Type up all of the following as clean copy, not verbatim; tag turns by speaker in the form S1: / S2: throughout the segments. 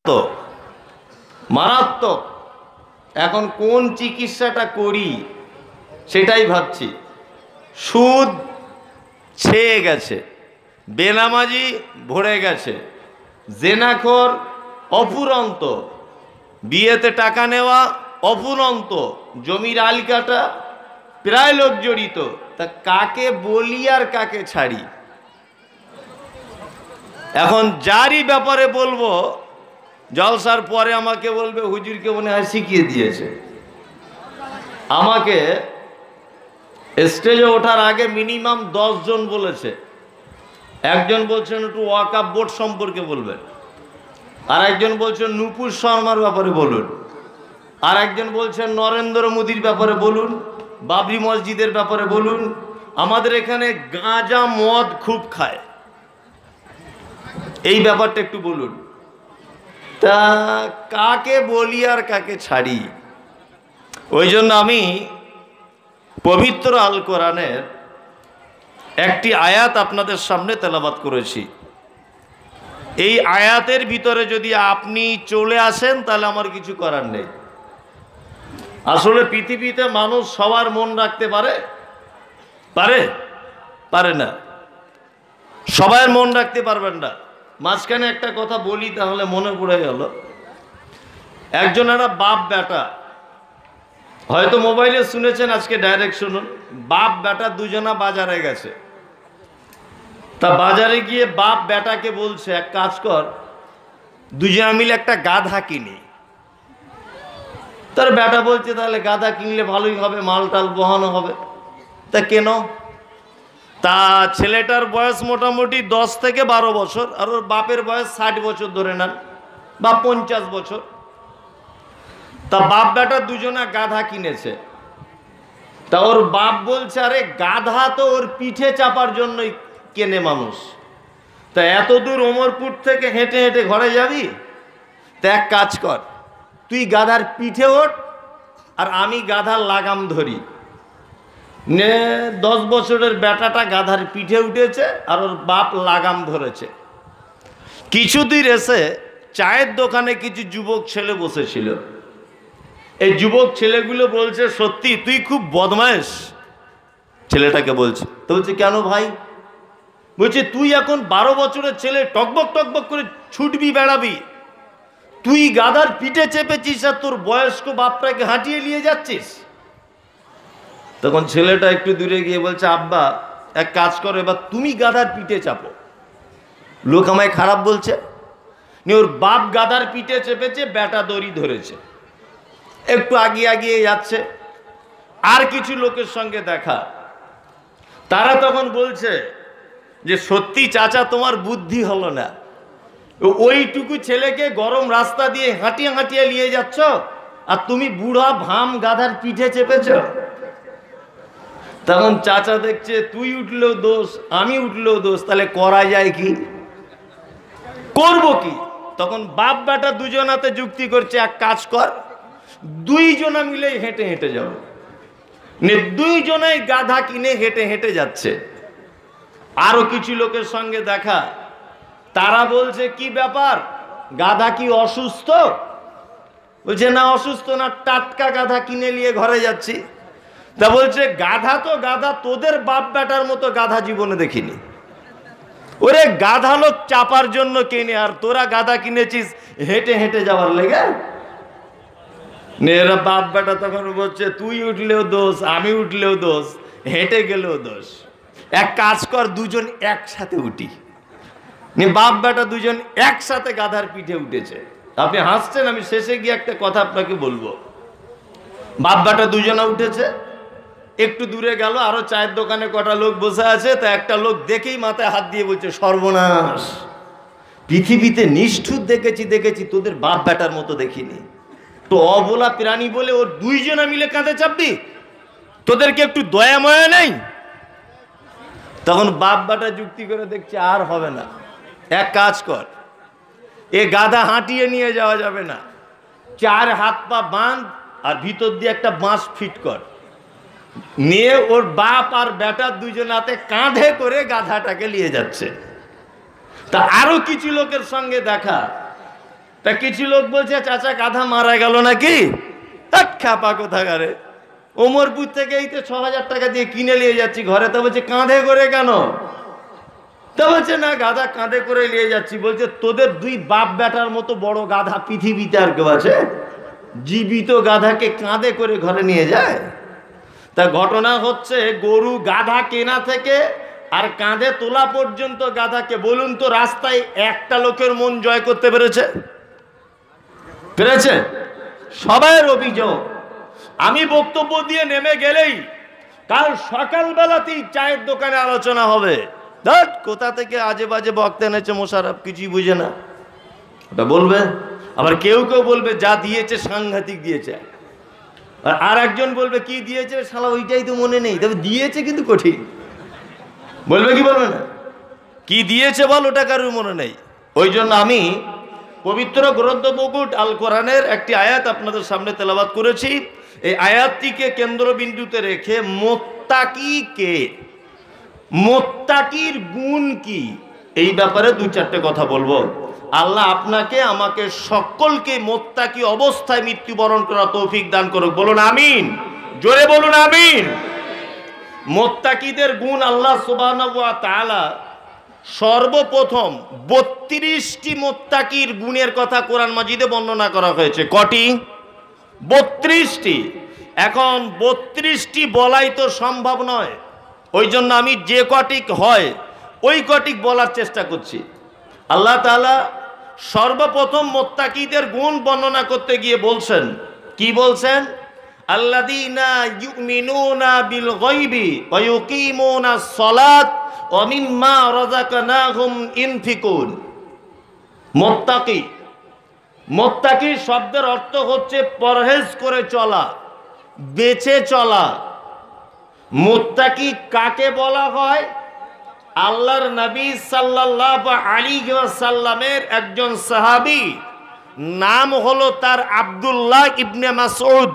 S1: তো মারাত্মক। এখন কোন চিকিৎসাটা করি সেটাই ভাবছি। সুদ ছেয়ে গেছে, বেনামাজি ভরে গেছে, জেনাখোর অফুরন্ত, বিয়েতে টাকা নেওয়া অফুরন্ত, জমির আল কাটা প্রায় লোক জড়িত। তা কাকে বলি আর কাকে ছাড়ি? এখন যারই ব্যাপারে বলবো জলসার পরে আমাকে বলবে হুজুরকে মনে হয় শিখিয়ে দিয়েছে। আমাকে স্টেজে ওঠার আগে মিনিমাম 10 জন বলেছে। একজন বলছেন একটু ওয়াকাফ বোর্ড সম্পর্কে বলবেন, আর একজন বলছেন নুপুর শর্মার ব্যাপারে বলুন, আর একজন বলছেন নরেন্দ্র মোদীর ব্যাপারে বলুন, বাবরি মসজিদের ব্যাপারে বলুন, আমাদের এখানে গাঁজা মদ খুব খায়, এই ব্যাপারটা একটু বলুন। তা কাকে বলি আর কাকে ছাড়ি? ওই জন্য আমি পবিত্র আল কোরআনের একটি আয়াত আপনাদের সামনে তেলাওয়াত করেছি। এই আয়াতের ভিতরে যদি আপনি চলে আসেন তাহলে আমার কিছু করার নেই। আসলে পৃথিবীতে মানুষ সবার মন রাখতে পারে? পারে? পারে না। সবাই মন রাখতে পারবেন না। মাঝখানে একটা কথা বলি তাহলে মনে পড়ে গেল। একজনেরা বাপ বেটা, হয়তো মোবাইলে শুনেছেন, আজকে ডাইরেক্ট শুনুন। বাপ বেটা দুজনা বাজারে গেছে। তা বাজারে গিয়ে বাপ বেটাকে বলছে এক কাজ কর, দুজনা মিলে একটা গাধা কিনি। তার বেটা বলছে তাহলে গাধা কিনলে ভালোই হবে, মাল টাল বহানো হবে, তা কেন? তা ছেলেটার বয়স মোটামুটি 10 থেকে 12 বছর, আর ওর বাপের বয়স 60 বছর ধরে নেন, বা 50 বছর। তা বাপ বেটা দুজনা গাধা কিনেছে। তা ওর বাপ বলছে আরে গাধা তো ওর পিঠে চাপার জন্যই কেনে মানুষ, তা এত দূর ওমরপুর থেকে হেঁটে হেঁটে ঘরে যাবি? তা এক কাজ কর, তুই গাধার পিঠে ওঠ আর আমি গাধার লাগাম ধরি। 10 বছরের বেটাটা গাধার পিঠে উঠেছে আর ওর বাপ লাগাম ধরেছে। কিছু দূর এসে চায়ের দোকানে কিছু যুবক ছেলে বসেছিল। এই যুবক ছেলেগুলো বলছে সত্যি তুই খুব বদমাইশ। ছেলেটাকে বলছে, তো বলছে কেন ভাই? বলছে তুই এখন 12 বছরের ছেলে, টকবক টকবক করে ছুটবি বেড়াবি, তুই গাধার পিঠে চেপেছিস আর তোর বয়স্ক বাপটাকে হাঁটিয়ে নিয়ে যাচ্ছিস। তখন ছেলেটা একটু দূরে গিয়ে বলছে আব্বা এক কাজ করো, এবার তুমি গাধার পিঠে চাপো। লোক আমায় খারাপ বলছে। ওর বাপ গাধার পিঠে চেপেছে, বেটা দড়ি ধরেছে, একটু আগিয়ে আগিয়ে যাচ্ছে। আর কিছু লোকের সঙ্গে দেখা, তারা তখন বলছে যে সত্যি চাচা তোমার বুদ্ধি হলো না, ওইটুকু ছেলেকে গরম রাস্তা দিয়ে হাঁটিয়ে হাঁটিয়ে নিয়ে যাচ্ছ আর তুমি বুড়া ভাম গাধার পিঠে চেপেছ। তখন চাচা দেখছে তুই উঠলেও দোষ, আমি উঠলেও দোষ, তাহলে করা যায় কি, করব কি? তখন বাপ বেটা দুজনাতে যুক্তি করছে এক কাজ কর, দুইজনা মিলে হেঁটে হেঁটে যাও। দুইজনাই গাধা কিনে হেঁটে হেঁটে যাচ্ছে। আরো কিছু লোকের সঙ্গে দেখা, তারা বলছে কি ব্যাপার, গাধা কি অসুস্থ? বলছে না অসুস্থ না, টাটকা গাধা কিনে নিয়ে ঘরে যাচ্ছি। তা বলছে গাধা তো গাধা, তোদের বাপ বেটার মতো গাধা জীবনে দেখিনি। ওরে গাধা লোক চাপার জন্য কিনে, আর তোরা গাধা কিনেছিস হেঁটে হেঁটে যাওয়ার লেগে। এরা বাপ বেটা তখন বলছে তুই উঠলেও দোষ, আমি উঠলেও দোষ, হেঁটে গেলেও দোষ। এক কাজ কর, দুজন একসাথে উঠি। বাপ বেটা দুজন একসাথে গাধার পিঠে উঠেছে। আপনি হাসছেন, আমি শেষে গিয়ে একটা কথা আপনাকে বলবো। বাপ বেটা দুজনে উঠেছে, একটু দূরে গেল, আরো চায়ের দোকানে কটা লোক বসে আছে। তা একটা লোক দেখেই মাথায় হাত দিয়ে বলছে সর্বনাশ, পৃথিবীতে নিষ্ঠুর দেখেছি দেখেছি, তোদের বাপ বেটার মতো দেখিনি। তো অবলা প্রাণী বলে ওর দুইজনা মিলে কাঁধে চাপবি, তোদেরকে একটু দয়া ময়া নেই? তখন বাপ বেটা যুক্তি করে দেখছে আর হবে না, এক কাজ কর, এ গাধা হাঁটিয়ে নিয়ে যাওয়া যাবে না, 4 হাত পা বাঁধ আর ভিতর দিয়ে একটা বাঁশ ফিট কর, নিয়ে ওর বাপ আর বেটা দুজন হাতে কাঁধে করে গাধাটাকে নিয়ে যাচ্ছে। তা আরো কিছু লোকের সঙ্গে দেখা, তা কিছু লোক বলছে চাচা গাধা মারা গেল নাকি, খ্যাপা কোথাকারে, ওমরপুর থেকে এই তো ৬,০০০ টাকা দিয়ে কিনে নিয়ে যাচ্ছি ঘরে। তা বলছে কাঁধে করে কেন? তা বলছে না গাধা কাঁধে করে নিয়ে যাচ্ছি। বলছে তোদের দুই বাপ বেটার মতো বড় গাধা পৃথিবীতে আর কেউ আছে? জীবিত গাধাকে কাঁধে করে ঘরে নিয়ে যায়? তা ঘটনা হচ্ছে গরু গাধা কেনা থেকে আর কাঁধে তোলা পর্যন্ত গাধাকে বলুন তো রাস্তায় একটা লোকের মন জয় করতে পেরেছে? পেরেছে? সবাইয়ের অভিযোগ আমি বক্তব্য দিয়ে নেমে গেলেই কাল সকালবেলাতেই চায়ের দোকানে আলোচনা হবে, ধট কোথা থেকে আজে বাজে বক্তা এনেছে মোশাররফ, কিছুই বুঝে না, ওটা বলবে। আবার কেউ কেউ বলবে যা দিয়েছে সাংঘাতিক দিয়েছে, আর একজন বলবে কি দিয়েছে শালা ওইটাই তো মনে নেই, তবে দিয়েছে কিন্তু কঠিন। বলবে কি বলবে না? কি দিয়েছে বল, ওটা কারোর মনে নেই। ওই জন্য আমি পবিত্র গ্রন্থ মুকুট আল কোরআনের একটি আয়াত আপনাদের সামনে তেলাওয়াত করেছি। এই আয়াতটিকে কেন্দ্রবিন্দুতে রেখে মুত্তাকি কে, মুত্তাকির গুণ কি, এই ব্যাপারে ২-৪টে কথা বলবো। আল্লাহ আপনাকে আমাকে সকলকে মুত্তাকি অবস্থায় মৃত্যুবরণ করার তৌফিক দান করুক। বলুন আমিন, জোরে বলুন আমিন। মুত্তাকিদের গুণ আল্লাহ সুবহানাহু ওয়া তাআলা সর্বপ্রথম ৩২টি মুত্তাকির গুণের কথা কোরআন মাজিদে বর্ণনা করা হয়েছে। কটি? ৩২টি। এখন ৩২টি বলাই তো সম্ভব নয়, ওই জন্য আমি যে কটিক হয় ওই কটিক বলার চেষ্টা করছি। আল্লাহ তাআলা সর্বপ্রথম মুত্তাকিদের গুণ বর্ণনা করতে গিয়ে বলছেন, কি বলছেন? আল্লাযীনা ইউমিনুনা বিল গায়বি ওয়া ইউকিমুনাস সালাত ওয়া মিম্মা রাযাকনাহুম ইনফিকুন। মুত্তাকি, মুত্তাকি শব্দের অর্থ হচ্ছে পরহেজ করে চলা, বেঁচে চলা। মুত্তাকি কাকে বলা হয়? আল্লাহর নবী সাল্লাল্লাহু আলাইহি ওয়াসাল্লামের একজন সাহাবী, নাম হলো তার আব্দুল্লাহ ইবনে মাসউদ।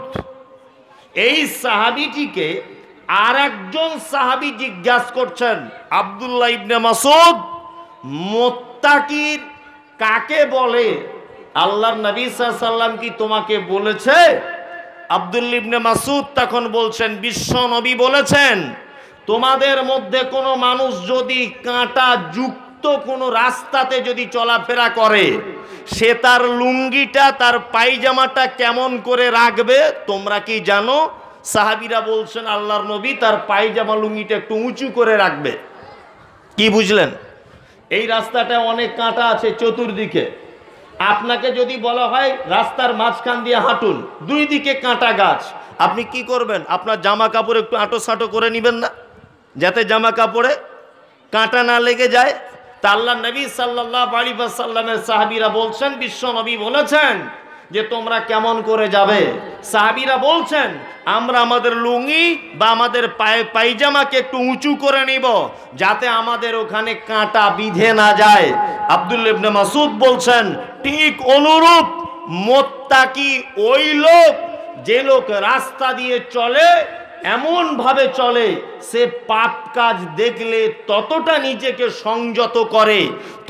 S1: এই সাহাবীটিকে আর একজন সাহাবী জিজ্ঞাসা করছেন, আব্দুল্লাহ ইবনে মাসউদ, মুত্তাকির কাকে বলে? আল্লাহর নবী সাল্লাল্লাহু আলাইহি ওয়াসাল্লাম কি তোমাকে বলেছে? আব্দুল্লাহ ইবনে মাসউদ তখন বলছেন, বিশ্ব নবী বলেছেন, তোমাদের মধ্যে কোনো মানুষ যদি কাঁটা যুক্ত কোনো রাস্তাতে যদি চলাফেরা করে, সে তার লুঙ্গিটা তার পায়জামাটা কেমন করে রাখবে তোমরা কি জানো? সাহাবীরা বলছেন, আল্লাহর নবী তার পায়জামা লুঙ্গিটা একটু উঁচু করে রাখবে। কি বুঝলেন? এই রাস্তাটা অনেক কাঁটা আছে চতুর্দিকে, আপনাকে যদি বলা হয় রাস্তার মাঝখান দিয়ে হাঁটুন, দুই দিকে কাঁটা গাছ, আপনি কি করবেন? আপনার জামা কাপড় একটু আঁটো সাঁটো করে নেবেন না, যাতে জামা কাপড়ে কাঁটা না লেগে যায়? তা আল্লাহ নবী সাল্লাল্লাহু আলাইহি ওয়াসাল্লামের সাহাবীরা বলছেন, বিশ্ব নবী বলেছেন যে তোমরা কেমন করে যাবে? সাহাবীরা বলছেন, আমরা আমাদের লুঙ্গি বা আমাদের পায়জামাকে একটু উঁচু করে নিব, যাতে আমাদের ওখানে কাঁটা বিঁধে না যায়। আব্দুল্লাহ ইবনে মাসউদ বলছেন, ঠিক অনুরূপ মুত্তাকি ওই লোক যে লোক রাস্তা দিয়ে চলে এমন ভাবে চলে, সে পাপ কাজ দেখলে ততটা নিজেকে সংযত করে,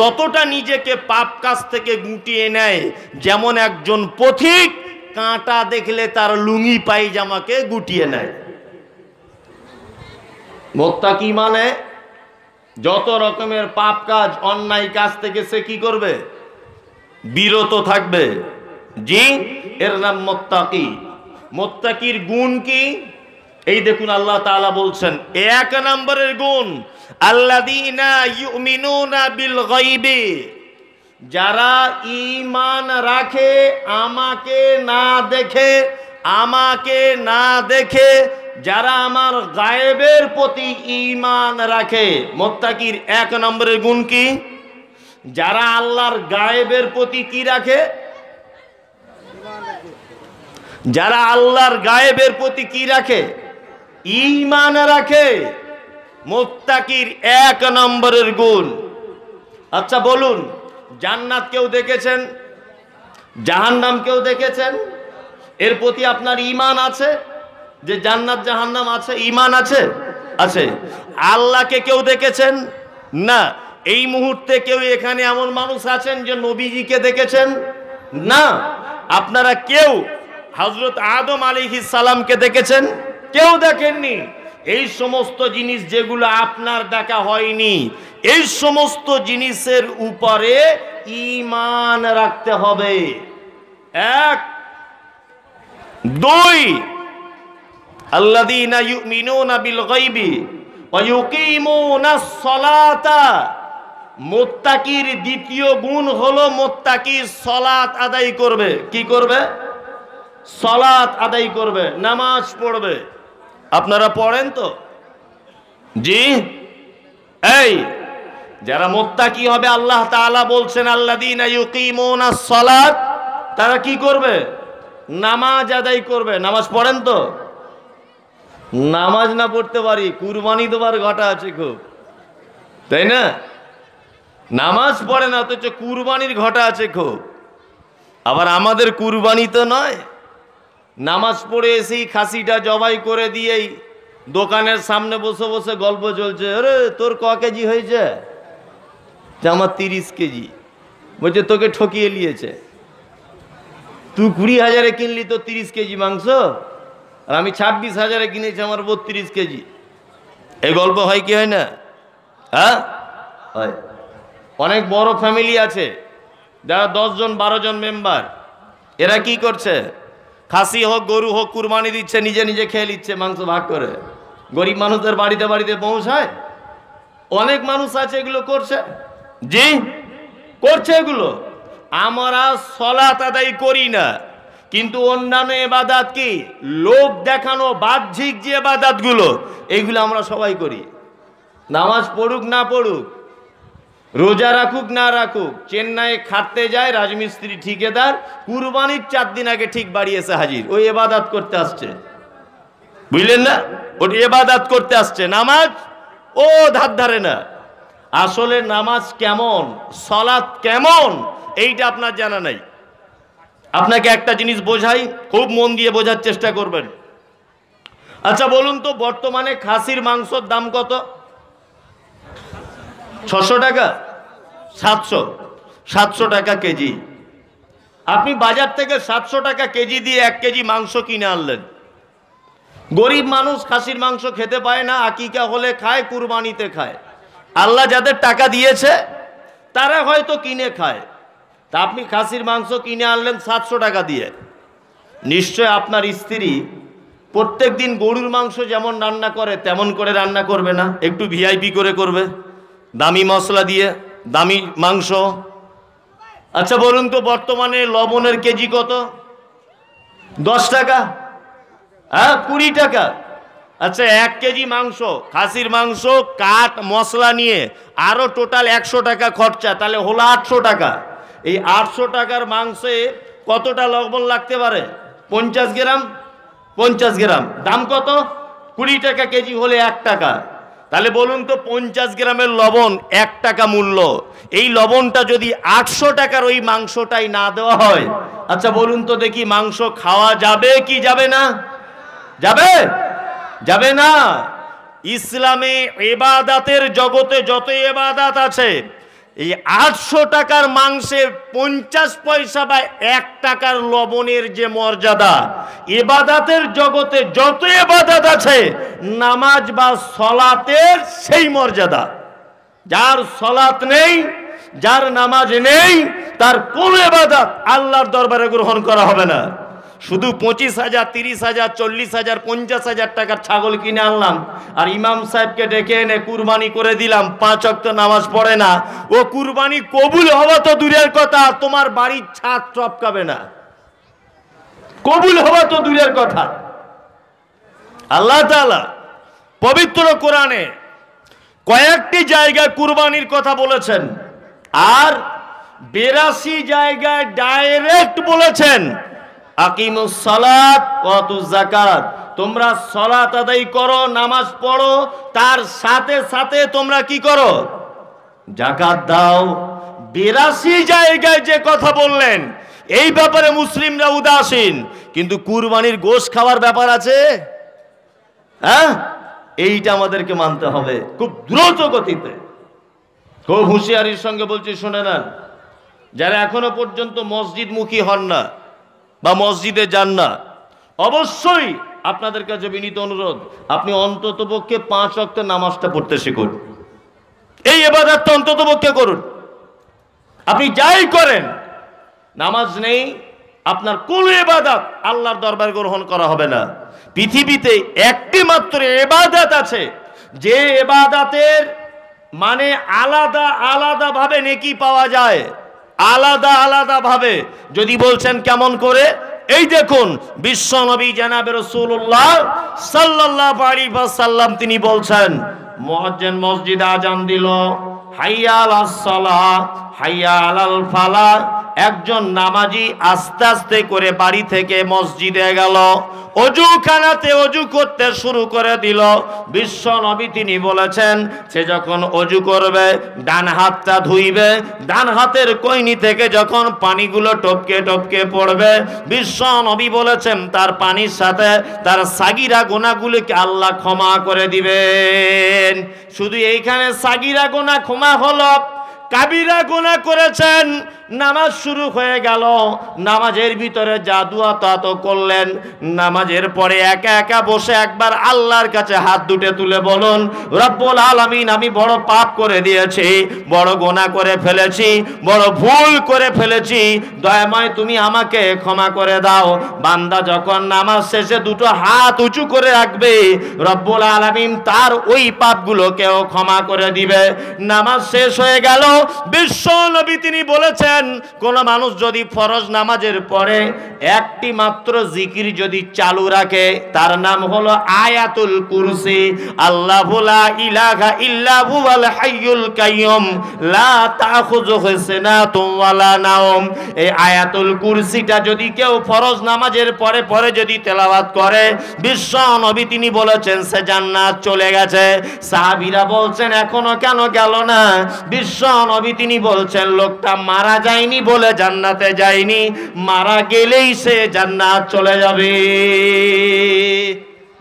S1: ততটা নিজেকে পাপ কাজ থেকে গুটিয়ে নেয়, যেমন একজন পথিক কাঁটা দেখলে তার লুঙ্গি পায়জামাকে গুটিয়ে নেয়। মুত্তাকি মানে যত রকমের পাপ কাজ অন্যায় কাজ থেকে সে কি করবে? বিরত থাকবে। জি, এর নাম মুত্তাকি। মুত্তাকির গুণ কি? এই দেখুন আল্লাহ তাআলা বলছেন, এক নম্বরের গুণ, আল্লাযীনা ইউমিনুনা বিল গায়বি, যারা ঈমান রাখে আমাকে না দেখে, আমাকে না দেখে যারা আমার গায়েবের প্রতি ঈমান রাখে। মুত্তাকির এক নম্বরের গুণ কি? যারা আল্লাহর গায়েবের প্রতি কি রাখে? যারা আল্লাহর গায়েবের প্রতি কি রাখে? ঈমান রাখে। মুত্তাকির এক নম্বরের গুণ। আচ্ছা বলুন, জান্নাত কেউ দেখেছেন? জাহান্নাম কেউ দেখেছেন? এর প্রতি আপনার ঈমান আছে যে জান্নাত জাহান্নাম আছে? ঈমান আছে? আছে। আল্লাহকে কেউ দেখেছেন? না। এই মুহূর্তে কেউ এখানে এমন মানুষ আছেন যে নবীজিকে দেখেছেন? না। আপনারা কেউ হযরত আদম আলাইহিস সালামকে দেখেছেন? কেউ দেখেননি। এই সমস্ত জিনিস যেগুলো আপনার দেখা হয়নি, এই সমস্ত জিনিসের উপরে ঈমান রাখতে হবে। এক। দুই, আল্লাযীনা ইউমিনুনা বিল গায়বি ওয়া ইউকিমুনাস সালাতা। মুত্তাকির দ্বিতীয় গুণ হলো মুত্তাকি সালাত আদায় করবে। কি করবে? সালাত আদায় করবে, নামাজ পড়বে। আপনারা পড়েন তো? জি। এই যারা মুত্তাকি হবে, আল্লাহ তাআলা বলছেন আল্লাযীনা ইউকিমুনাস সালাত, তারা কি করবে? নামাজ আদায় করবে। নামাজ পড়েন তো? নামাজ না পড়তে পারি, কুরবানি দেওয়ার ঘটা আছে খুব, তাই না? নামাজ পড়ে না, অথচ কুরবানির ঘটা আছে খুব। আবার আমাদের কুরবানি তো নয়, নামাজ পড়ে এসেই খাসিটা জবাই করে দিয়েই দোকানের সামনে বসে বসে গল্প চলছে। আরে তোর ক কেজি হয়েছে? আমার 30 কেজি। বলছে তোকে ঠকিয়ে নিয়েছে, তুই 20,000-এ কিনলি তো 30 কেজি মাংস, আর আমি 26,000-এ কিনেছি, আমার 32 কেজি। এই গল্প হয় কি হয় না? হ্যাঁ হয়। অনেক বড় ফ্যামিলি আছে যারা 10 জন 12 জন মেম্বার, এরা কি করছে? খাসি হোক গরু হোক কুরবানি দিচ্ছে, নিজে নিজে খেয়ে নিচ্ছে মাংস ভাগ করে। গরিব মানুষদের বাড়িতে বাড়িতে পৌঁছায়। অনেক মানুষ আছে এগুলো করছে। জি, করছে এগুলো। আমরা সালাত আদায় করি না, কিন্তু অন্যান্য ইবাদত কি লোক দেখানো বাহ্যিক যে ইবাদতগুলো, এগুলো আমরা সবাই করি। নামাজ পড়ুক না পড়ুক, রোজা রাখুক না রাখুক, চেন্নাইয়ে খাটতে যায় রাজমিস্ত্রি ঠিকাদার, কুরবানির 4 দিন আগে ঠিক বাড়ি এসে হাজির, ওই ইবাদত করতে আসছে। বুঝলেন না? ওই ইবাদত করতে আসছে, নামাজ ও ধার ধারে না। আসলে নামাজ কেমন, সালাত কেমন, এইটা আপনার জানা নাই। আপনাকে একটা জিনিস বোঝাই, খুব মন দিয়ে বোঝার চেষ্টা করবেন। আচ্ছা বলুন তো, বর্তমানে খাসির মাংসের দাম কত? 600 টাকা? 700 টাকা কেজি। আপনি বাজার থেকে 700 টাকা কেজি দিয়ে 1 কেজি মাংস কিনে আনলেন। গরিব মানুষ খাসির মাংস খেতে পায় না, আকিকা হলে খায়, কুরবানিতে খায়। আল্লাহ যাদের টাকা দিয়েছে তারা হয়তো কিনে খায়। তা আপনি খাসির মাংস কিনে আনলেন 700 টাকা দিয়ে। নিশ্চয় আপনার স্ত্রী প্রত্যেক দিন গরুর মাংস যেমন রান্না করে তেমন করে রান্না করবে না, একটু ভিআইপি করে করবে, দামি মশলা দিয়ে, দামি মাংস। আচ্ছা বলুন তো, বর্তমানে লবণের কেজি কত? 10 টাকা? হ্যাঁ, 20 টাকা। আচ্ছা 1 কেজি মাংস, খাসির মাংস, কাট মশলা নিয়ে আরো টোটাল 100 টাকা খরচা, তাহলে হলো 800 টাকা। এই 800 টাকার মাংসে কতটা লবণ লাগতে পারে? 50 গ্রাম। 50 গ্রাম দাম কত? 20 টাকা কেজি হলে 1 টাকা। তাহলে বলুন তো, 50 গ্রামের লবণ 1 টাকা মূল্য। এই লবণটা যদি 800 টাকার ওই মাংসটাই না দেওয়া হয়, আচ্ছা বলুন তো দেখি, মাংস খাওয়া যাবে কি যাবে না? যাবে? যাবে না। ইসলামে ইবাদতের জগতে যত ইবাদত আছে, এই 800 টাকার মাংসে 50 পয়সা বা 1 টাকার লবণের যে মর্যাদা, ইবাদতের জগতে যত ইবাদত আছে, নামাজ বা সালাতের সেই মর্যাদা। যার সালাত নেই, যার নামাজ নেই, তার কোন ইবাদত আল্লাহর দরবারে গ্রহণ করা হবে না। শুধু 25,000, 30,000, 40,000, 50,000 টাকার ছাগল কিনে আনলাম, আর ইমাম সাহেবকে ডেকে এনে কুরবানি করে দিলাম, 5 ওয়াক্ত নামাজ পড়ে না, ও কুরবানি কবুল হওয়া তো দূরের কথা, তোমার বাড়ির ছাদ টপকাবে না। কবুল হওয়া তো দূরের কথা। আল্লাহ তাআলা পবিত্র কোরআনে কয়েকটি জায়গায় কুরবানির কথা বলেছেন, আর 82 জায়গায় ডাইরেক্ট বলেছেন আকিমুস সালাত ওয়া আতুজ যাকাত, তোমরা সালাত আদায় করো, নামাজ পড়ো, তার সাথে সাথে তোমরা কি করো? যাকাত দাও। 82 জায়গায় যে কথা বললেন, এই ব্যাপারে মুসলিমরা উদাসীন, কিন্তু কুরবানির গোশত খাওয়ার ব্যাপার আছে, হ্যাঁ, এইটা আমাদেরকে মানতে হবে খুব দ্রুত গতিতে। খুব হুঁশিয়ারির সঙ্গে বলছি, শুনে নেন। যারা এখনো পর্যন্ত মসজিদমুখী হন না বা মসজিদে যান না, অবশ্যই আপনাদের কাছে বিনীত অনুরোধ, আপনি অন্ততপক্ষে 5 ওয়াক্ত নামাজটা পড়তে শিখুন। এই ইবাদতটা অন্ততপক্ষে করুন। আপনি যাই করেন, নামাজ নেই, আপনার কোন ইবাদত আল্লাহর দরবারে গ্রহণ করা হবে না। পৃথিবীতে একটি মাত্র ইবাদত আছে, যে ইবাদতের মানে আলাদা আলাদা ভাবে নেকি পাওয়া যায়, আলাদা আলাদা ভাবে। যদি বলছেন কেমন করে, এই দেখুন বিশ্ব নবী জনাবে রাসূলুল্লাহ সাল্লাল্লাহু আলাইহি ওয়াসাল্লাম তিনি বলছেন, মুয়াজ্জিন মসজিদে আজান দিল, হাইয়া আলাস সালাহ হাইয়া আলাল ফালাহ। একজন নামাজি আস্তে আস্তে করে বাড়ি থেকে মসজিদে গেল, অজুখানাতে অজু করতে শুরু করে দিল। বিশ্ব নবী তিনি বলেছেন, সে যখন অজু করবে ডান হাতটা ধুইবে, ডান হাতের কইনি থেকে যখন পানিগুলো টপকে টপকে পড়বে, বিশ্ব নবী বলেছেন তার পানির সাথে তার সাগিরা গুনাহগুলোকে আল্লাহ ক্ষমা করে দিবেন। শুধু এইখানে সাগিরা গুনাহ ক্ষমা হলো, কাবিরা গুনাহ করেছেন, নামাজ শুরু হয়ে গেল, নামাজের ভিতরে জাদু আতাত করলেন। নামাজের পরে একা একা বসে একবার আল্লাহর কাছে হাত দুটো তুলে বলুন, রব্বুল আলামিন আমি বড় পাপ করে দিয়েছি, বড় গুনাহ করে ফেলেছি, বড় ভুল করে ফেলেছি, দয়াময় তুমি আমাকে ক্ষমা করে দাও। বান্দা যখন নামাজ শেষে দুটো হাত উঁচু করে রাখবে, রব্বুল আলামিন তার ওই পাপগুলোকেও ক্ষমা করে দিবে। নামাজ শেষ হয়ে গেল। বিশ্ব নবী তিনি বলেছেন, কোন মানুষ যদি ফরজ নামাজের পরে একটি মাত্র জিকির যদি চালু রাখে, তার নাম হলো আয়াতুল কুরসি। আল্লাহু লা ইলাহা ইল্লা হুয়াল হাইয়ুল কাইয়ুম লা তাখুযুহু সিনাতুন ওয়ালা নাওম। এই আয়াতুল কুরসিটা যদি কেউ ফরজ নামাজের পরে পরে যদি তেলাওয়াত করে, বিশ্ব নবী তিনি বলেছেন সে জান্নাত চলে গেছে। সাহাবীরা বলছেন এখনো কেন গেল না? বিশ্ব নবী তিনি বলছেন লোকটা মারা যায়নি বলে জান্নাতে যায়নি, মারা গেলেই সে জান্নাত চলে যাবে।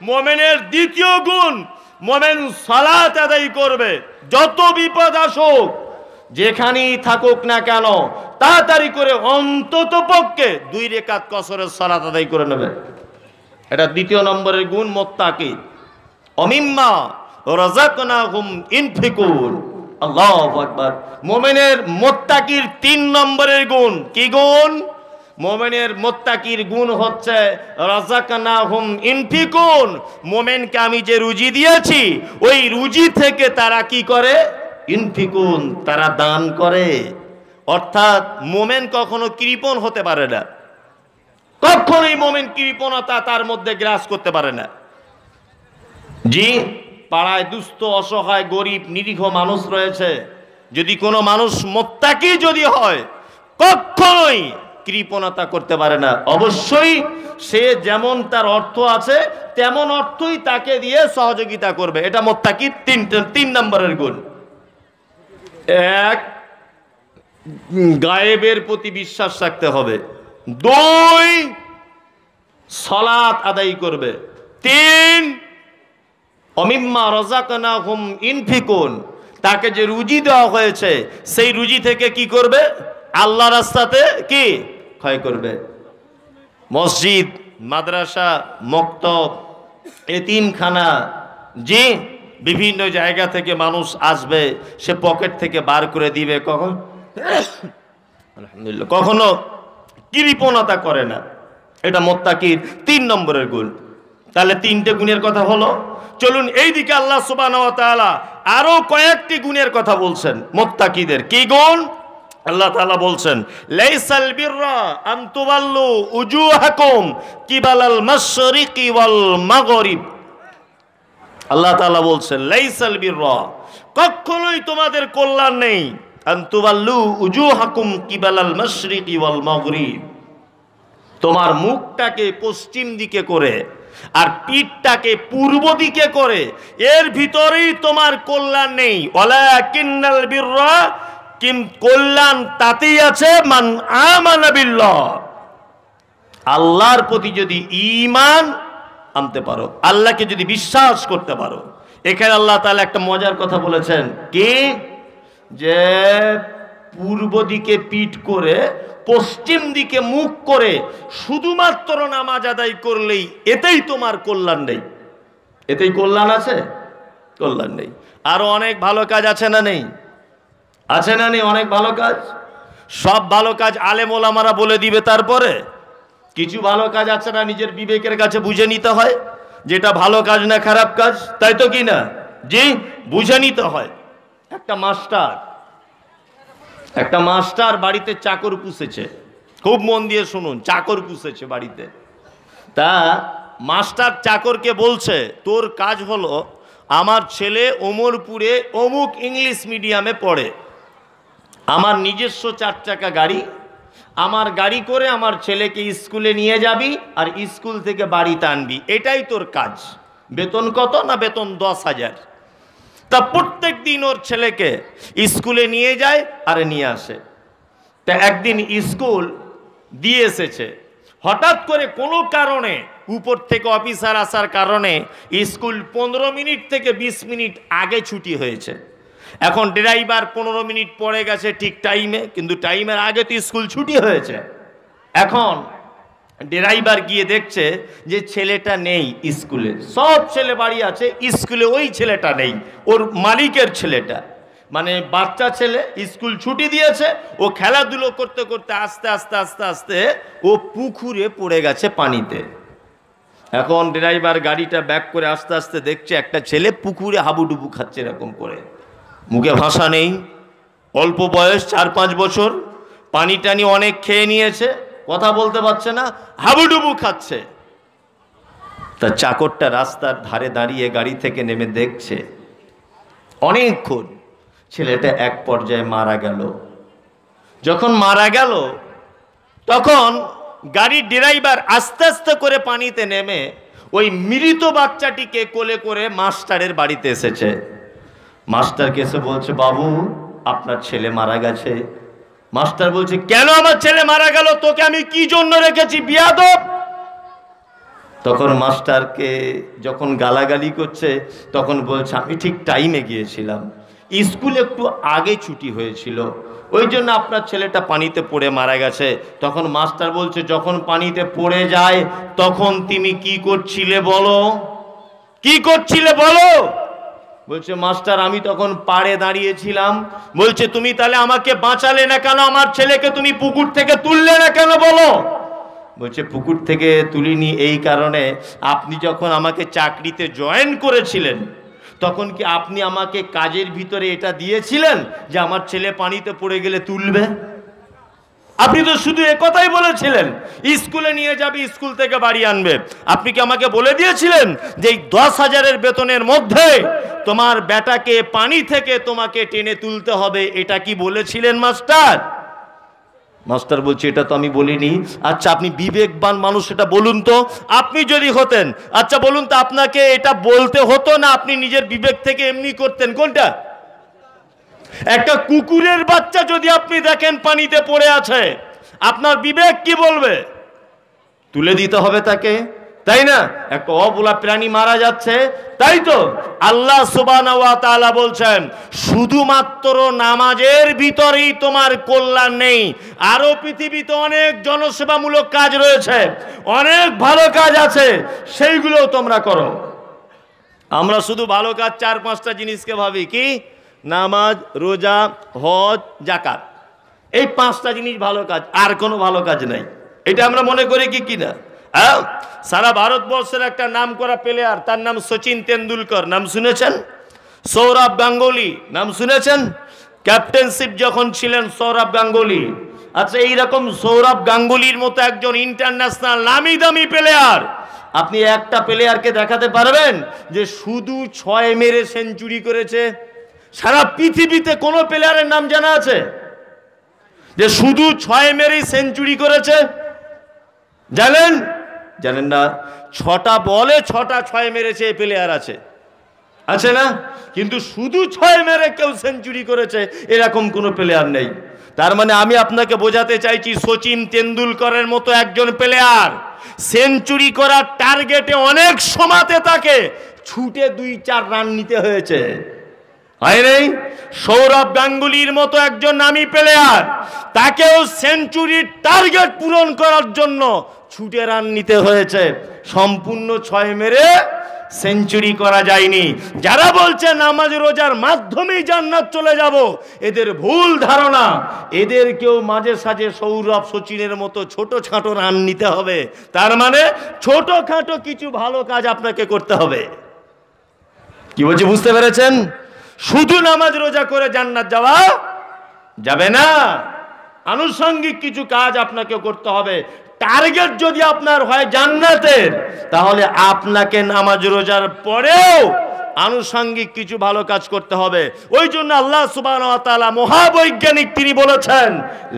S1: মুমিনের দ্বিতীয় গুণ, মুমিন সালাত আদায় করবে। যত বিপদ আসুক, যেখানেই থাকুক না কেন, তাড়াতাড়ি করে অন্তত পক্ষে 2 রাকাত কসরের সালাত আদায় করে নেবে। এটা দ্বিতীয় নম্বরের গুণ, মুত্তাকি। অমিম্মা রাযাকনাহুম ইনফিকুন। আল্লাহু আকবার। মুমিনের মুত্তাকির 3 নম্বরের গুণ। কি গুণ? মুমিনের মুত্তাকির গুণ হচ্ছে রাযাকনাহুম ইনফিকুন। মুমিনকে আমি যে রুজি দিয়েছি, ওই রুজি থেকে তারা কি করে? ইনফিকুন, তারা দান করে। অর্থাৎ মুমিন কখনো কৃপণ হতে পারে না, কখনোই মুমিন কৃপণতা তার মধ্যে গ্রাস করতে পারে না। জি, পাড়ায় দুস্থ অসহায় গরিব নিরীহ মানুষ রয়েছে, যদি কোনো মানুষ মুত্তাকি যদি হয়, কখনোই কৃপণতা করতে পারে না। অবশ্যই সে যেমন তার অর্থ আছে তেমন অর্থই তাকে দিয়ে সহযোগিতা করবে। এটা মুত্তাকির 3 নম্বরের গুণ। 1, গায়েবের প্রতি বিশ্বাস রাখতে হবে। 2, সালাত আদায় করবে। 3, অমিম্মা রাযাকনাহুম ইনফিকুন। তাকে যে রুজি দেওয়া হয়েছে সেই রুজি থেকে কি করবে? আল্লাহর রাস্তাতে কি ক্ষয় করবে। মসজিদ, মাদ্রাসা, মক্তব, এতিমখানা, যে বিভিন্ন জায়গা থেকে মানুষ আসবে, সে পকেট থেকে বার করে দিবে। কখন? আলহামদুলিল্লাহ, কখনো কৃপণতা করে না। এটা মুত্তাকির 3 নম্বরের গুণ। তাহলে 3টে গুণের কথা হলো। চলুন এইদিকে আল্লাহ সুবহানাহু ওয়া তাআলা আরো কয়েকটি গুণের কথা বলছেন মুত্তাকিদের। কি গুণ? আল্লাহ তাআলা বলছেন, লাইসাল বিররা আন তুওয়াল্লু উজুহাকুম কিবালাল মাশরিকি ওয়াল মাগরিব। আল্লাহ তাআলা বলছেন, লাইসাল বিররা, কখনোই তোমাদের কল্যাণ নেই, আন তুওয়াল্লু উজুহাকুম কিবালাল মাশরিকি ওয়াল মাগরিব, তোমার মুখটাকে পশ্চিম দিকে করে আর পিঠটাকে পূর্ব দিকে করে, এর ভিতরেই তোমার কল্যাণ নেই। ওয়ালাকিন্নাল বিররা, কল্যাণ তাতেই আছে মান আমানা বিল্লাহ, আল্লাহর প্রতি যদি ঈমান আনতে পারো, আল্লাহকে যদি বিশ্বাস করতে পারো। এখানে আল্লাহ তাআলা একটা মজার কথা বলেছেন, কি? যে পূর্ব দিকে পিঠ করে পশ্চিম দিকে মুখ করে শুধুমাত্র নামাজ আদায় করলেই এতেই তোমার কল্যাণ নেই? এতেই কল্যাণ আছে? কল্যাণ নেই। আরো অনেক ভালো কাজ আছে না নেই? আছে না নেই? অনেক ভালো কাজ। সব ভালো কাজ আলেম ওলামারা বলে দিবে, তারপরে কিছু ভালো কাজ আছে না নিজের বিবেকের কাছে বুঝে নিতে হয় যেটা ভালো কাজ না খারাপ কাজ, তাই তো কি না? জি, বুঝে নিতে হয়। একটা মাস্টার বাড়িতে চাকর পুষেছে, খুব মন দিয়ে শুনুন, চাকর পুষেছে বাড়িতে। তা মাস্টার চাকরকে বলছে, তোর কাজ হলো আমার ছেলে ওমরপুরে অমুক ইংলিশ মিডিয়ামে পড়ে, আমার নিজস্ব 4 চাকা গাড়ি, আমার গাড়ি করে আমার ছেলেকে স্কুলে নিয়ে যাবি আর স্কুল থেকে বাড়িতে আনবি, এটাই তোর কাজ। বেতন কত? না বেতন 10,000। তা প্রত্যেক দিন ওর ছেলেকে স্কুলে নিয়ে যায় আর নিয়ে আসে। তা একদিন স্কুল দিয়ে এসেছে, হঠাৎ করে কোনো কারণে উপর থেকে অফিসার আসার কারণে স্কুল 15 মিনিট থেকে 20 মিনিট আগে ছুটি হয়েছে। এখন ড্রাইভার 15 মিনিট পরে গেছে ঠিক টাইমে, কিন্তু টাইমের আগে তো স্কুল ছুটি হয়েছে। এখন ড্রাইভার গিয়ে দেখছে যে ছেলেটা নেই স্কুলে, সব ছেলে বাড়ি আছে, স্কুলে ওই ছেলেটা নেই, ওর মালিকের ছেলেটা, মানে বাচ্চা ছেলে, স্কুল ছুটি দিয়েছে, ও খেলাধুলো করতে করতে আস্তে আস্তে আস্তে আস্তে ও পুকুরে পড়ে গেছে পানিতে। এখন ড্রাইভার গাড়িটা ব্যাক করে আস্তে আস্তে দেখছে একটা ছেলে পুকুরে হাবুডুবু খাচ্ছে এরকম করে, মুখে ভাষা নেই, অল্প বয়স 4-5 বছর, পানি টানি অনেক খেয়ে নিয়েছে, কথা বলতে পারছে না, হাবুডুবু খাচ্ছে। তা চাকরটা রাস্তার ধারে দাঁড়িয়ে গাড়ি থেকে নেমে দেখছে অনেকক্ষণ, ছেলেটা এক পর্যায়ে মারা গেল। যখন মারা গেল তখন গাড়ির ড্রাইভার আস্তে আস্তে করে পানিতে নেমে ওই মৃত বাচ্চাটিকে কোলে করে মাস্টারের বাড়িতে এসেছে। মাস্টারকে এসে বলছে, বাবু আপনার ছেলে মারা গেছে। মাস্টার বলছে, কেন আমার ছেলে মারা গেল? তোকে আমি কি জন্য রেখেছি বিয়াদব? তখন মাস্টারকে যখন গালাগালি করছে তখন বলছে, আমি ঠিক টাইমে গিয়েছিলাম, স্কুল একটু আগে ছুটি হয়েছিল, ওই জন্য আপনার ছেলেটা পানিতে পড়ে মারা গেছে। তখন মাস্টার বলছে, যখন পানিতে পড়ে যায় তখন তুমি কি করছিলে বলো? কি করছিলে বলো? বলছে, মাস্টার আমি তখন পাড়ে দাঁড়িয়েছিলাম। বলছে, তুমি তাহলে আমাকে বাঁচালে না কেন? আমার ছেলেকে তুমি পুকুর থেকে তুললে না কেন বলো? বলছে, পুকুর থেকে তুলিনি এই কারণে, আপনি যখন আমাকে চাকরিতে জয়েন করেছিলেন তখন কি আপনি আমাকে কাজের ভিতরে এটা দিয়েছিলেন যে আমার ছেলে পানিতে পড়ে গেলে তুলবে? আপনি তো শুধু একথাই বলেছিলেন স্কুলে নিয়ে যাবে, স্কুল থেকে বাড়ি আনবে। আপনি কি আমাকে বলে দিয়েছিলেন যে এই 10,000-এর বেতনের মধ্যে তোমার বেটাকে পানি থেকে তোমাকে টেনে তুলতে হবে? এটা কি বলেছিলেন মাস্টার? মাস্টার বলছে, এটা তো আমি বলিনি। আচ্ছা আপনি বিবেকবান মানুষ, এটা বলুন তো, আপনি যদি হতেন, আচ্ছা বলুন তো, আপনাকে এটা বলতে হতো না আপনি নিজের বিবেক থেকে এমনি করতেন? কোনটা? একটা কুকুরের বাচ্চা যদি আপনি দেখেন পানিতে পড়ে আছে, আপনার বিবেক কি বলবে? তুলে দিতে হবে তাকে, তাই না? একটা অবলা প্রাণী মারা যাচ্ছে, তাই তো আল্লাহ সুবহানাহু ওয়া তাআলা বলছেন, শুধুমাত্র নামাজের ভিতরেই তোমার কল্যাণ নেই, আরো পৃথিবীতে অনেক জনসেবামূলক কাজ রয়েছে, অনেক ভালো কাজ আছে, সেইগুলো তোমরা করো। আমরা শুধু ভালো কাজ 4-5টা জিনিসকে ভাবি, কি? নামাজ, রোজা, হজ, যাকাত, এই 5টা জিনিস ভালো কাজ, আর কোনো ভালো কাজ নাই। এটা আমরা মনে করি কি কিনা? সারা ভারতবর্ষের একটা নাম করা প্লেয়ার, তার নাম সচিন তেন্ডুলকর, নাম শুনেছেন? সৌরভ গাঙ্গুলি, নাম শুনেছেন? ক্যাপ্টেনশিপ যখন ছিলেন সৌরভ গাঙ্গুলি। আচ্ছা এইরকম সৌরভ গাঙ্গুলির মতো একজন ইন্টারন্যাশনাল নামি দামি প্লেয়ার, আপনি একটা প্লেয়ারকে দেখাতে পারবেন যে শুধু 6 মেরে সেঞ্চুরি করেছে? সারা পৃথিবীতে কোনো প্লেয়ারের নাম জানা আছে যে শুধু 6 মেরেই সেঞ্চুরি করেছে? জানেন? জানেন না। 6টা বলে 6টা 6 মেরেছে এই প্লেয়ার আছে, আছে না? কিন্তু শুধু 6 মেরে কেউ সেঞ্চুরি করেছে এরকম কোনো প্লেয়ার নেই। তার মানে আমি আপনাকে বোঝাতে চাইছি, সচিন তেন্ডুলকরের মতো একজন প্লেয়ার সেঞ্চুরি করার টার্গেটে অনেক সময়তে তাকে ছুটে 2-4 রান নিতে হয়েছে। হয় নাই? সৌরভ গাঙ্গুলির মতো একজন নামী প্লেয়ার, তাকেও সেঞ্চুরির টার্গেট পূরণ করার জন্য ছুটে রান নিতে হয়েছে, সম্পূর্ণ 6 মেরে সেঞ্চুরি করা যায়নি। যারা বলছে নামাজ রোজার মাধ্যমেই জান্নাত চলে যাব, এদের ভুল ধারণা। এদেরকেও মাঝে সাঝে সৌরভ সচিনের মতো ছোটখাটো রান নিতে হবে। তার মানে ছোটখাটো কিছু ভালো কাজ আপনাকে করতে হবে। কি বলছি বুঝতে পেরেছেন? শুধু নামাজ রোজা করে জান্নাত যাওয়া যাবে না, আনুষঙ্গিক কিছু কাজ আপনাকে করতে হবে। টার্গেট যদি আপনার হয় জান্নাতের, তাহলে আপনাকে নামাজ রোজার পরেও আনুষঙ্গিক কিছু ভালো কাজ করতে হবে। ওই জন্য আল্লাহ সুবহানাহু ওয়া তাআলা মহাবৈজ্ঞানিক তিনি বলেছেন,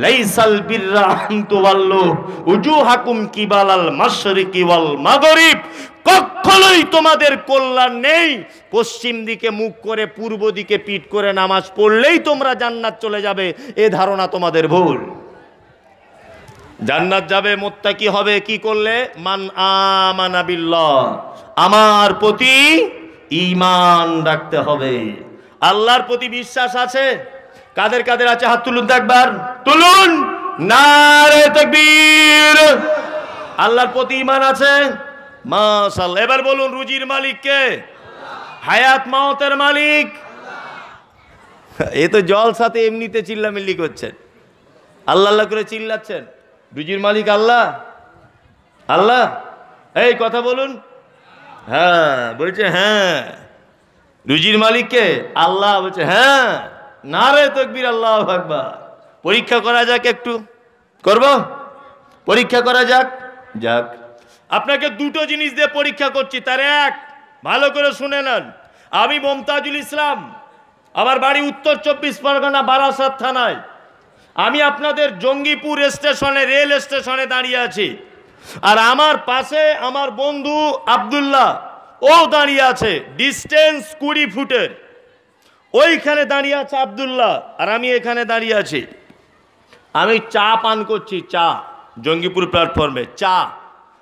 S1: লাইসাল বিররা আন তুওয়াল্লু উজুহাকুম কিবালাল মাশরিকি ওয়াল মাগরিব, কখনোই তোমাদের কল্যাণ নেই পশ্চিম দিকে মুখ করে পূর্ব দিকে পিঠ করে নামাজ পড়লেই তোমরা জান্নাত চলে যাবে, এ ধারণা তোমাদের ভুল। জান্নাত যাবে মুত্তাকি হবে কি করলে? মান আমানা বিল্লাহ, আমার প্রতি ঈমান রাখতে হবে। আল্লাহর প্রতি বিশ্বাস আছে? কাদের কাদের আছে হাত তুলুন তো একবার, তুলুন, নারে তাকবীর। আল্লাহর প্রতি ঈমান আছে? মাশাআল্লাহ। এবার বলুন, রুজির মালিক কে? হায়াত মাওতের মালিক? এ তো জলসাতে এমনিতে চিল্লামিল্লি করছেন, আল্লাহ আল্লাহ করে চিল্লাচ্ছেন। রুজির মালিক আল্লাহ? আল্লাহ? এই কথা বলুন। হ্যাঁ বলছে, হ্যাঁ। রুজির মালিক কে? আল্লাহ। বলছে হ্যাঁ। নারে তাকবীর, আল্লাহু আকবার। পরীক্ষা করা যাক, একটু করব? পরীক্ষা করা যাক। যাক, আপনাকে দুটো জিনিস দিয়ে পরীক্ষা করছি। তার এক, ভালো করে শুনে নেন। আমি মমতাজুল ইসলাম, আমার বাড়ি উত্তর 24 পরগনা বারাসাত থানায়। আমি আপনাদের জঙ্গিপুর স্টেশনে, রেল স্টেশনে দাঁড়িয়ে আছি। আর আমার পাশে আমার বন্ধু আব্দুল্লাহ, ও দাঁড়িয়ে আছে ডিস্টেন্স 20 ফুটের। ওইখানে দাঁড়িয়ে আছে আব্দুল্লাহ, আর আমি এখানে দাঁড়িয়ে আছি। আমি চা পান করছি, চা, জঙ্গিপুর প্ল্যাটফর্মে চা,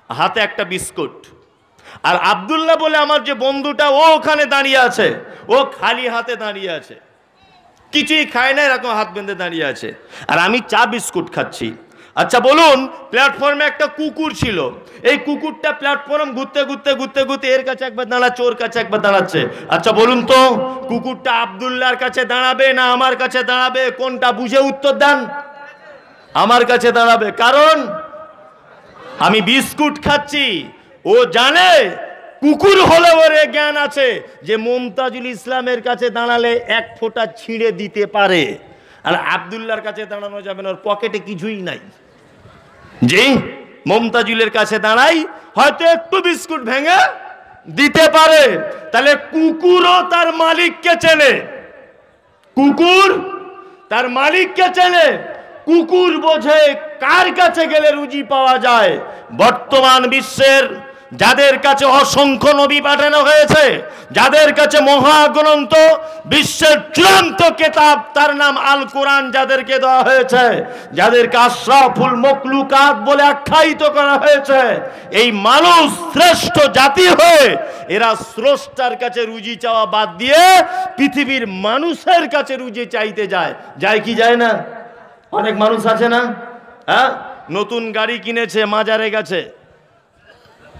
S1: হাতে একটা বিস্কুট। আর আব্দুল্লাহ বলে আমার যে বন্ধুটা, ও ওখানে দাঁড়িয়ে আছে, ও খালি হাতে দাঁড়িয়ে আছে, কিছুই খায় না, এরকম হাত বেঁধে দাঁড়িয়ে আছে। আর আমি চা বিস্কুট খাচ্ছি। আচ্ছা বলুন, প্ল্যাটফর্মে একটা কুকুর ছিল। এই কুকুরটা প্ল্যাটফর্ম ঘুরতে ঘুরতে ঘুরতে ঘুরতে এর কাছে একবার দাঁড়াচ্ছে, ওর কাছে একবার দাঁড়াচ্ছে। আচ্ছা বলুন তো, কুকুরটা আব্দুল্লাহর কাছে দাঁড়াবে না আমার কাছে দাঁড়াবে? কোনটা? বুঝে উত্তর দেন। আমার কাছে দাঁড়াবে, কারণ আমি বিস্কুট খাচ্ছি। ও জানে, কুকুর হলে ওর জ্ঞান আছে যে মমতাজুল ইসলামের কাছে দাঁড়ালে এক ফোঁটা ছিঁড়ে দিতে পারে, আর আব্দুল্লাহর কাছে দাঁড়ানো যাবে না, ওর পকেটে কিছুই নাই। যে মমতাজুলের কাছে দাঁড়াই, হয়তো একটু বিস্কুট ভেঙে দিতে পারে। তাহলে কুকুরও তার মালিককে চেনে, কুকুর তার মালিককে চেনে। কুকুর বোঝে কার কাছে গেলে রুজি পাওয়া যায়। বর্তমান বিশ্বের যাদের কাছে অসংখ্য নবী পাঠানো হয়েছে, যাদের কাছে মহাগ্রন্থ, বিশ্বের চূড়ান্ত কিতাব, তার নাম আল কোরআন যাদেরকে দেওয়া হয়েছে, যাদেরকে আশরাফুল মখলুকাত বলে আখ্যায়িত করা হয়েছে, এই মানুষ শ্রেষ্ঠ জাতি হয়ে এরা স্রষ্টার কাছে রুজি চাওয়া বাদ দিয়ে পৃথিবীর মানুষের কাছে রুজি চাইতে যায়। যায় কি যায় না? অনেক মানুষ আছে না, হ্যাঁ, নতুন গাড়ি কিনেছে, মাজারে গেছে,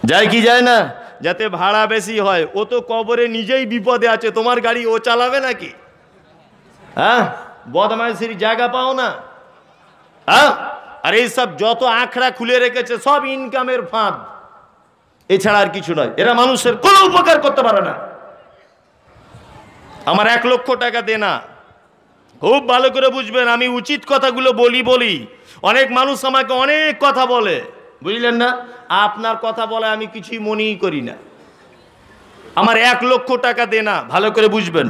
S1: যায় কি যায় না? যাতে ভাড়া বেশি হয়। ও তো কবরে নিজেই বিপদে আছে, তোমার গাড়ি ও চালাবে নাকি? হ্যাঁ, বদমাইশির জায়গা পাও না। হ্যাঁ, আর এইসব যত আখড়া খুলে রেখেছে সব ইনকামের ফাঁদ, এছাড়া আর কিছু নয়। এরা মানুষের কোনো উপকার করতে পারে না। আমার 1 লক্ষ টাকা দেনা, খুব ভালো করে বুঝবেন, আমি উচিত কথাগুলো বলি। অনেক মানুষ আমাকে অনেক কথা বলে, বুঝলেন না? আপনার কথা বলে আমি কিছুই মনেই করি না। আমার 1 লক্ষ টাকা দেনা, ভালো করে বুঝবেন।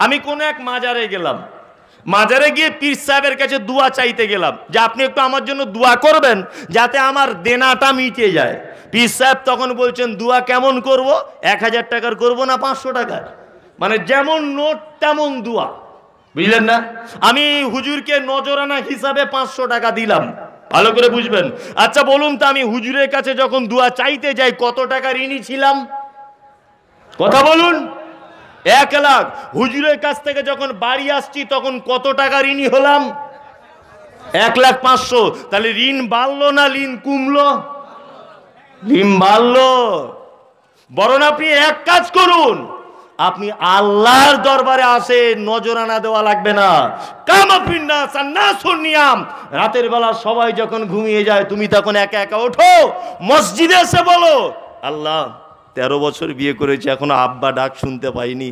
S1: আমি কোনো এক মাজারে গেলাম, মাজারে গিয়ে পীর সাহেবের কাছে দোয়া চাইতে গেলাম যে আপনি একটু আমার জন্য দোয়া করবেন যাতে আমার দেনাটা মিটে যায়। পীর সাহেব তখন বলছেন, দোয়া কেমন করব? 1000 টাকার করবো না 500 টাকার? মানে যেমন নোট তেমন দোয়া, বুঝলেন না? আমি হুজুরকে নজরানা হিসাবে 500 টাকা দিলাম, ভালো করে বুঝবেন। আচ্ছা বলুন তো, আমি হুজুরের কাছে যখন দোয়া চাইতে যাই কত টাকা ঋণী ছিলাম? কথা বলুন। 1 লাখ। হুজুরের কাছ থেকে যখন বাড়ি আসছি তখন কত টাকা ঋণী হলাম? 1,05,000। তাহলে ঋণ বাড়লো না ঋণ কমলো? ঋণ বাড়লো। বরং আপনি এক কাজ করুন, আপনি আল্লাহর দরবারে আসে, নজরানা দেওয়া লাগবে না। রাতের বেলা সবাই যখন ঘুমিয়ে যায় তুমি তখন একা একা ওঠো, মসজিদে এসে বলো, আল্লাহ 13 বছর বিয়ে করেছি এখনো আব্বা ডাক শুনতে পাইনি।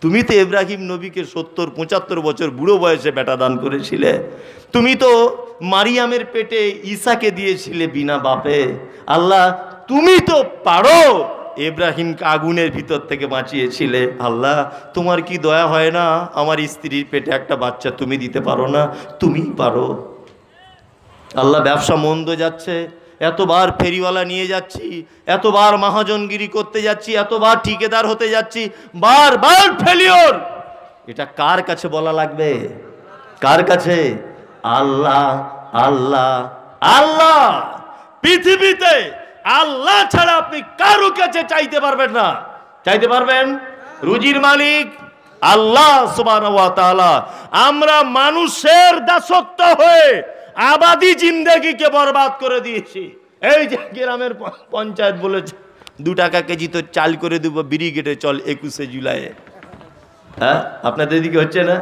S1: তুমি তো ইব্রাহিম নবীকে 70-75 বছর বুড়ো বয়সে বেটা দান করেছিলে। তুমি তো মারিয়ামের পেটে ঈসাকে দিয়েছিলে বিনা বাপে। আল্লাহ তুমি তো পারো, ইব্রাহিমকে আগুনের ভিতর থেকে বাঁচিয়েছিলে। আল্লাহ তোমার কি দয়া হয় না? আমার স্ত্রীর পেটে একটা বাচ্চা তুমি দিতে পারো না? তুমি পারো। আল্লাহ ব্যবসা মন্দ যাচ্ছে, এতবার ফেরিওয়ালা নিয়ে যাচ্ছি, এতবার মহাজনগিরি করতে যাচ্ছি, এতবার ঠিকাদার হতে যাচ্ছি, বারবার ফেলিওর। এটা কার কাছে বলা লাগবে? কার কাছে? আল্লাহ আল্লাহ আল্লাহ। পৃথিবীতে আল্লাহ ছাড়া আপনি কারো কাছে চাইতে পারবেন না। চাইতে পারবেন? রুজির মালিক আল্লাহ সুবহানাহু ওয়া তাআলা। আমরা মানুষের দাসত্ব হয়ে আবাদি জিন্দেগিকে বরবাদ করে দিয়েছি। এই যে গ্রামের পঞ্চায়েত বলেছে 2 টাকা কেজি তো চাল করে দেব, ব্রিগেডে চল 21শে জুলাই। হ্যাঁ, আপনাদের দিকে হচ্ছে না?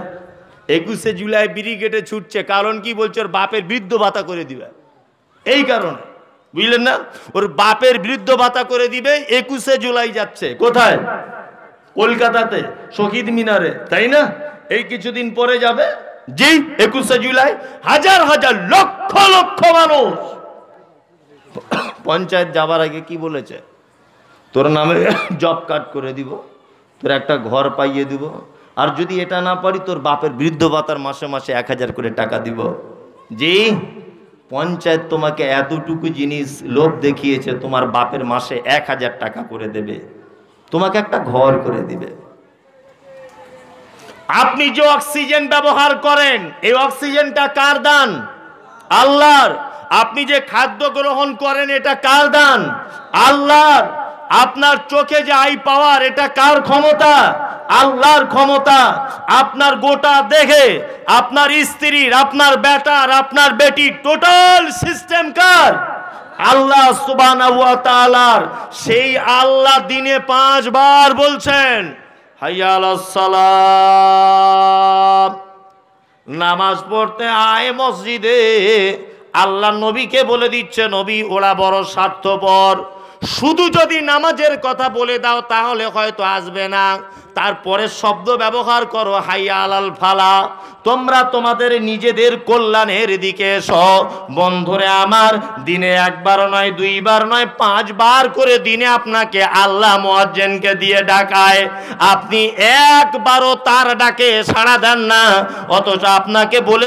S1: 21শে জুলাই ব্রিগেডে ছুটছে, কারণ কি বলছে? ওর বাপের বৃদ্ধ ভাতা করে দিবে। এই কারণে, বুঝলেন না? ওর বাপের বৃদ্ধ ভাতা করে দিবে। 21শে জুলাই যাচ্ছে কোথায়? কলকাতাতে, শহীদ মিনারে, তাই না? এই কিছুদিন পরে যাবে। জি, 21শে জুলাই হাজার হাজার লক্ষ লক্ষ মানুষ। পঞ্চায়েত যাবার আগে কি বলেছে? তোর নামে জব কার্ড করে দিব, তোর একটা ঘর পাইয়ে দিব, আর যদি এটা না পারি তোর বাপের বৃদ্ধ ভাতার মাসে মাসে 1000 করে টাকা দিব। জি, পঞ্চায়েত তোমাকে এতটুকু জিনিস লোভ দেখিয়েছে, তোমার বাপের মাসে 1000 টাকা করে দেবে, তোমাকে একটা ঘর করে দিবে। আপনি যে অক্সিজেন ব্যবহার করেন, এই অক্সিজেনটা কার দান? আল্লাহর। আপনি যে খাদ্য গ্রহণ করেন, এটা কার দান? আল্লাহর। আপনার চোখে যে আই পাওয়ার, এটা কার ক্ষমতা? আল্লাহর ক্ষমতা। আপনার গোটা দেহে, আপনার স্ত্রীর, আপনার বেটার, আপনার বেটির টোটাল সিস্টেম কার? আল্লাহ সুবহানাহু ওয়া তাআলার। সেই আল্লাহ দিনে 5 বার বলছেন হাইয়া আলাস সালাত, নামাজ পড়তে আয় মসজিদে। আল্লাহ নবীকে বলে দিচ্ছে, নবী ওরা বড় স্বার্থপর, শুধু যদি নামাজের কথা বলে দাও তাহলে হয়তো আসবে না, তারপরে শব্দ ব্যবহার করো হাইয়া আলাল ফালা, তোমরা তোমাদের নিজেদের কল্যাণের দিকে এসো। বন্ধুরে আমার, দিনে 1 বার নয়, 2 বার নয়, 5 বার করে দিনে আপনাকে আল্লাহ মুয়াজ্জিনকে দিয়ে ডাকায়, আপনি একবারও তার ডাকে সাড়া দেন না, অথচ আপনাকে বলে